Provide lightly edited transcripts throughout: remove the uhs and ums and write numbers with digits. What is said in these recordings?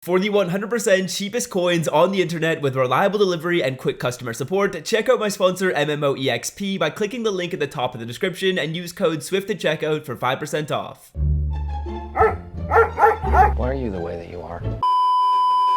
For the 100% cheapest coins on the internet with reliable delivery and quick customer support, check out my sponsor MMOEXP by clicking the link at the top of the description and use code SWIFT at checkout for 5% off. Why are you the way that you are?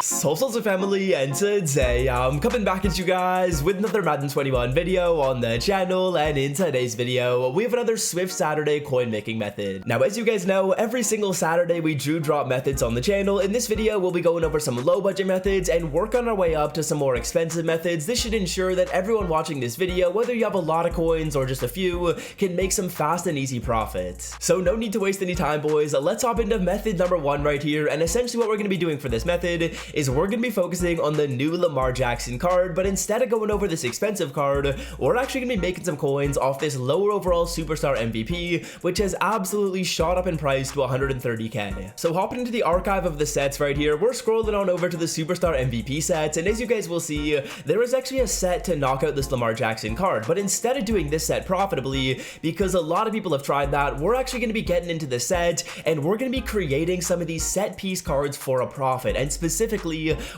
Salsa family, and today I'm coming back at you guys with another Madden 21 video on the channel, and in today's video we have another Swift Saturday coin making method. Now, as you guys know, every single Saturday we do drop methods on the channel. In this video we'll be going over some low budget methods and work on our way up to some more expensive methods. This should ensure that everyone watching this video, whether you have a lot of coins or just a few, can make some fast and easy profits. So no need to waste any time, boys. Let's hop into method number 1 right here, and essentially what we're going to be doing for this method is we're going to be focusing on the new Lamar Jackson card, but instead of going over this expensive card, we're actually going to be making some coins off this lower overall superstar MVP, which has absolutely shot up in price to 130k. So hopping into the archive of the sets right here, we're scrolling on over to the superstar MVP sets, and as you guys will see, there is actually a set to knock out this Lamar Jackson card, but instead of doing this set profitably, because a lot of people have tried that, we're actually going to be getting into the set, and we're going to be creating some of these set piece cards for a profit, and specifically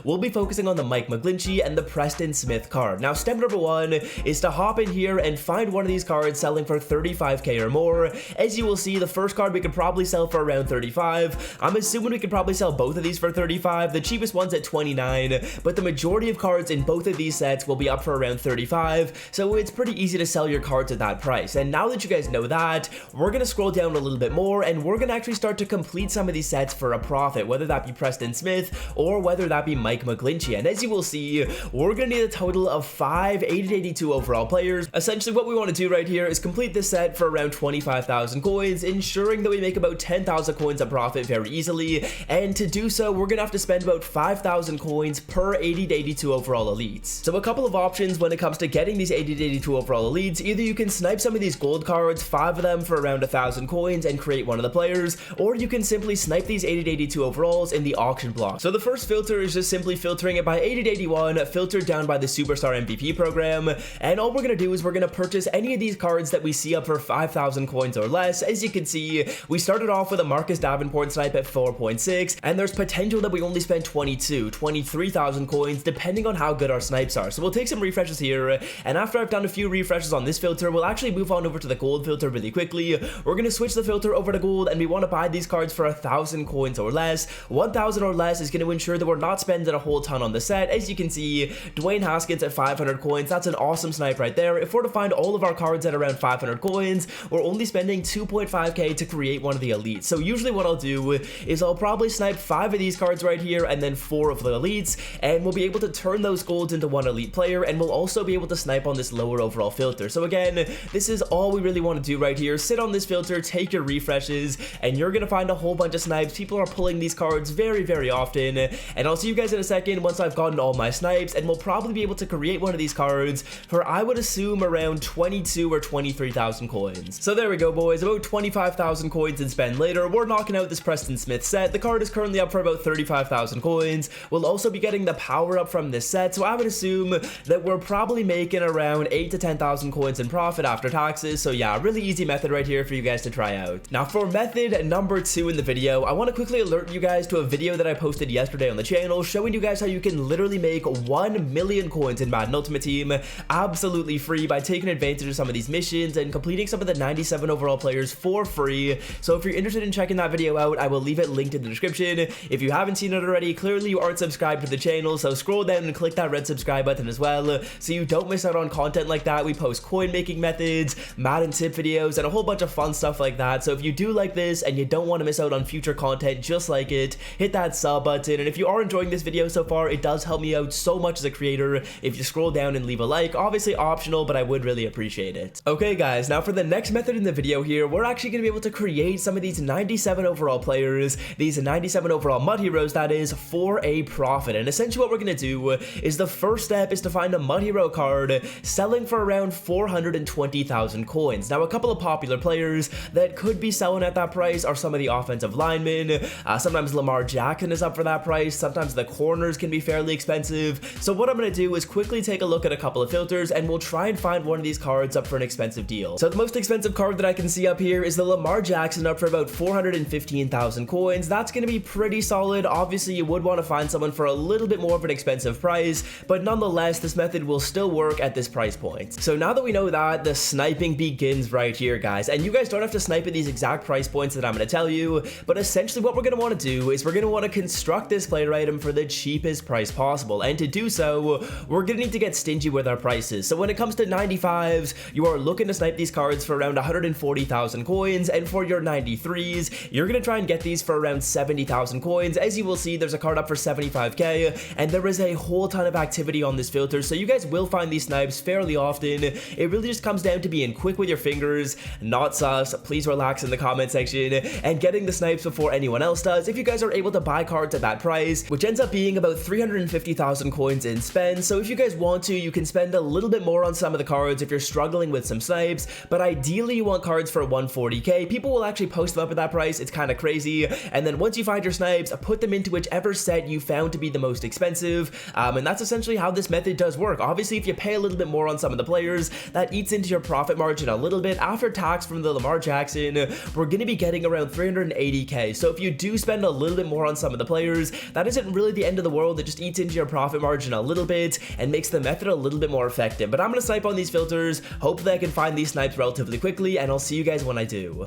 we'll be focusing on the MCGLINCHEY and the Preston Smith card. Now, step number 1 is to hop in here and find one of these cards selling for 35k or more. As you will see, the first card we could probably sell for around 35. I'm assuming we could probably sell both of these for 35. The cheapest one's at 29, but the majority of cards in both of these sets will be up for around 35, so it's pretty easy to sell your cards at that price. And now that you guys know that, we're going to scroll down a little bit more, and we're going to actually start to complete some of these sets for a profit, whether that be Preston Smith or whether that be MCGLINCHEY. And as you will see, we're going to need a total of 5 80-82 overall players. Essentially what we want to do right here is complete this set for around 25,000 coins, ensuring that we make about 10,000 coins a profit very easily, and to do so we're going to have to spend about 5,000 coins per 80-82 overall elites. So a couple of options when it comes to getting these 80-82 overall elites: either you can snipe some of these gold cards, 5 of them for around 1,000 coins, and create one of the players, or you can simply snipe these 80-82 overalls in the auction block. So the first filter is just simply filtering it by 80-81, filtered down by the superstar MVP program, and all we're going to do is we're going to purchase any of these cards that we see up for 5,000 coins or less. As you can see, we started off with a Marcus Davenport snipe at 4.6, and there's potential that we only spend 23,000 coins depending on how good our snipes are. So we'll take some refreshes here, and after I've done a few refreshes on this filter, we'll actually move on over to the gold filter really quickly. We're going to switch the filter over to gold, and we want to buy these cards for 1,000 coins or less. 1,000 or less is going to ensure that we're not spending a whole ton on the set. As you can see, Dwayne Haskins at 500 coins, that's an awesome snipe right there. If we're to find all of our cards at around 500 coins, we're only spending 2.5k to create one of the elites. So usually what I'll do is I'll probably snipe 5 of these cards right here and then 4 of the elites, and we'll be able to turn those golds into one elite player, and we'll also be able to snipe on this lower overall filter. So again, this is all we really want to do right here. Sit on this filter, take your refreshes, and you're gonna find a whole bunch of snipes. People are pulling these cards very often, and I'll see you guys in a second once I've gotten all my snipes, and we'll probably be able to create one of these cards for, I would assume, around 22 or 23,000 coins. So there we go, boys, about 25,000 coins and spend later, we're knocking out this Preston Smith set. The card is currently up for about 35,000 coins. We'll also be getting the power up from this set, so I would assume that we're probably making around 8 to 10,000 coins in profit after taxes. So yeah, really easy method right here for you guys to try out. Now for method number 2 in the video, I want to quickly alert you guys to a video that I posted yesterday on the channel showing you guys how you can literally make 1 million coins in Madden Ultimate Team absolutely free by taking advantage of some of these missions and completing some of the 97 overall players for free. So if you're interested in checking that video out, I will leave it linked in the description. If you haven't seen it already, clearly you aren't subscribed to the channel, so scroll down and click that red subscribe button as well so you don't miss out on content like that. We post coin making methods, Madden tip videos, and a whole bunch of fun stuff like that. So if you do like this and you don't want to miss out on future content just like it, hit that sub button. And if you are enjoying this video so far, it does help me out so much as a creator if you scroll down and leave a like. Obviously optional, but I would really appreciate it. Okay guys, now for the next method in the video here, we're actually going to be able to create some of these 97 overall players, these 97 overall mud heroes that is, for a profit. And essentially what we're going to do is the first step is to find a mud hero card selling for around 420,000 coins. Now a couple of popular players that could be selling at that price are some of the offensive linemen. Sometimes Lamar Jackson is up for that price. sometimes the corners can be fairly expensive. So what I'm going to do is quickly take a look at a couple of filters, and we'll try and find one of these cards up for an expensive deal. So the most expensive card that I can see up here is the Lamar Jackson, up for about 415,000 coins. That's going to be pretty solid. Obviously, you would want to find someone for a little bit more of an expensive price, but nonetheless, this method will still work at this price point. So now that we know that, the sniping begins right here, guys. And you guys don't have to snipe at these exact price points that I'm going to tell you, but essentially what we're going to want to do is we're going to want to construct this player item for the cheapest price possible. And to do so, we're going to need to get stingy with our prices. So when it comes to 95s, you are looking to snipe these cards for around 140,000 coins, and for your 93s, you're going to try and get these for around 70,000 coins. As you will see, there's a card up for 75k, and there is a whole ton of activity on this filter, so you guys will find these snipes fairly often. It really just comes down to being quick with your fingers, not sus. Please relax in the comment section, and getting the snipes before anyone else does. If you guys are able to buy cards at that price, which ends up being about 350,000 coins in spend, so if you guys want to, you can spend a little bit more on some of the cards if you're struggling with some snipes, but ideally you want cards for 140k. People will actually post them up at that price. It's kind of crazy. And then once you find your snipes, put them into whichever set you found to be the most expensive, and that's essentially how this method does work. Obviously, if you pay a little bit more on some of the players, that eats into your profit margin a little bit. After tax from the Lamar Jackson, we're going to be getting around 380k. So if you do spend a little bit more on some of the players, that isn't really the end of the world. It just eats into your profit margin a little bit and makes the method a little bit more effective. But I'm going to snipe on these filters. Hopefully I can find these snipes relatively quickly, and I'll see you guys when I do.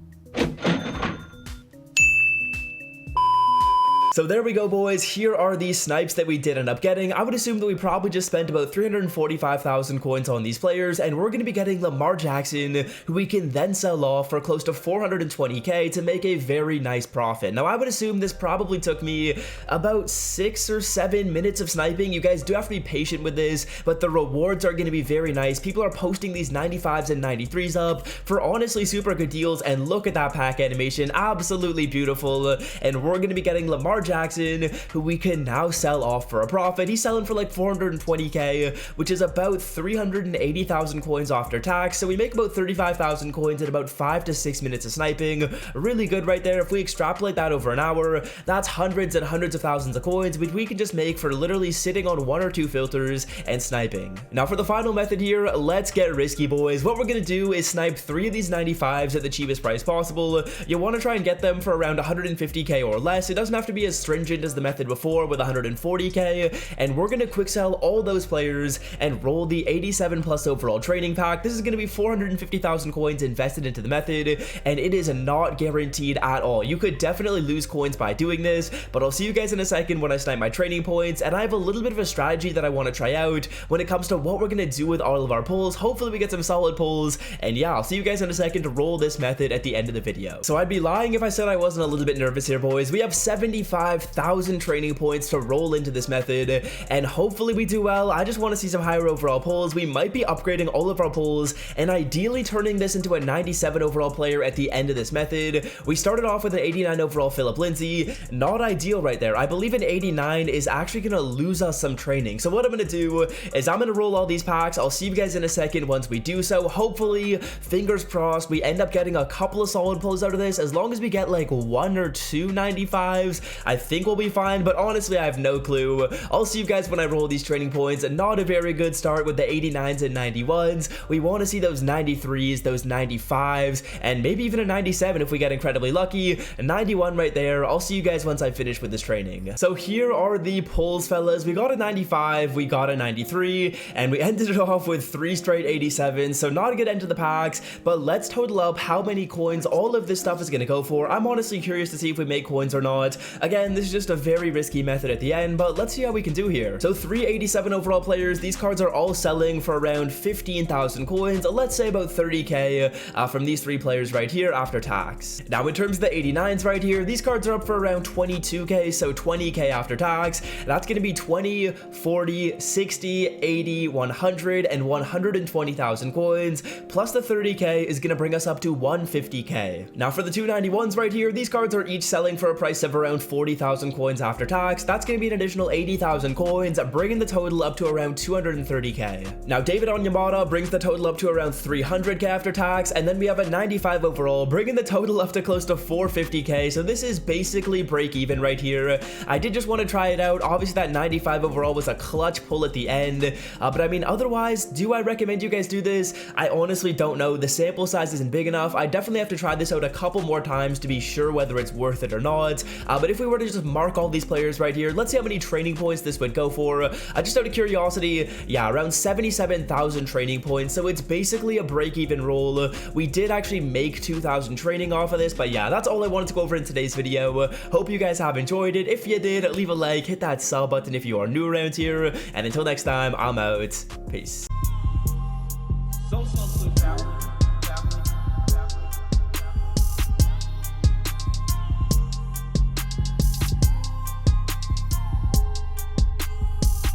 So there we go, boys. Here are these snipes that we did end up getting. I would assume that we probably just spent about 345,000 coins on these players, and we're going to be getting Lamar Jackson, who we can then sell off for close to 420k to make a very nice profit. Now, I would assume this probably took me about 6 or 7 minutes of sniping. You guys do have to be patient with this, but the rewards are going to be very nice. People are posting these 95s and 93s up for honestly super good deals, and look at that pack animation. Absolutely beautiful. And we're going to be getting Lamar Jackson, who we can now sell off for a profit. He's selling for like 420k, which is about 380,000 coins after tax. So we make about 35,000 coins in about 5 to 6 minutes of sniping. Really good right there. If we extrapolate that over an hour, that's hundreds and hundreds of thousands of coins, which we can just make for literally sitting on 1 or 2 filters and sniping. Now for the final method here, let's get risky, boys. What we're going to do is snipe 3 of these 95s at the cheapest price possible. You want to try and get them for around 150k or less. It doesn't have to be as stringent as the method before with 140k, and we're going to quick sell all those players and roll the 87 plus overall training pack. This is going to be 450,000 coins invested into the method, and it is not guaranteed at all. You could definitely lose coins by doing this, but I'll see you guys in a second when I snipe my training points, and I have a little bit of a strategy that I want to try out when it comes to what we're going to do with all of our pulls. Hopefully we get some solid pulls, and yeah, I'll see you guys in a second to roll this method at the end of the video. So I'd be lying if I said I wasn't a little bit nervous here, boys. We have 75,000 training points to roll into this method, and hopefully we do well. I just want to see some higher overall pulls. We might be upgrading all of our pulls and ideally turning this into a 97 overall player at the end of this method. We started off with an 89 overall Philip Lindsay. Not ideal right there. I believe an 89 is actually going to lose us some training. So what I'm going to do is I'm going to roll all these packs. I'll see you guys in a second once we do so. Hopefully, fingers crossed, we end up getting a couple of solid pulls out of this. As long as we get like 1 or 2 95s, I think we'll be fine, but honestly, I have no clue. I'll see you guys when I roll these training points. Not a very good start with the 89s and 91s. We want to see those 93s, those 95s, and maybe even a 97 if we get incredibly lucky. A 91 right there. I'll see you guys once I finish with this training. So here are the pulls, fellas. We got a 95, we got a 93, and we ended it off with 3 straight 87s. So not a good end to the packs, but let's total up how many coins all of this stuff is going to go for. I'm honestly curious to see if we make coins or not. Again, this is just a very risky method at the end, but let's see how we can do here. So 387 overall players. These cards are all selling for around 15,000 coins. Let's say about 30k from these 3 players right here after tax. Now in terms of the 89s right here, these cards are up for around 22k, so 20k after tax. That's going to be 20, 40, 60, 80, 100, and 120,000 coins, plus the 30k is going to bring us up to 150k. Now for the 291s right here, these cards are each selling for a price of around 40,000 coins after tax. That's going to be an additional 80,000 coins, bringing the total up to around 230k. Now, David Onyemata brings the total up to around 300k after tax, and then we have a 95 overall, bringing the total up to close to 450k. So this is basically break even right here. I did just want to try it out. Obviously, that 95 overall was a clutch pull at the end, but I mean, otherwise, do I recommend you guys do this? I honestly don't know. The sample size isn't big enough. I definitely have to try this out a couple more times to be sure whether it's worth it or not. But if we were to just mark all these players right here, let's see how many training points this would go for. Just out of curiosity, yeah, around 77,000 training points. So it's basically a break-even roll. We did actually make 2,000 training off of this, but yeah, that's all I wanted to go over in today's video. Hope you guys have enjoyed it. If you did, leave a like, hit that sub button if you are new around here, and until next time, I'm out. Peace.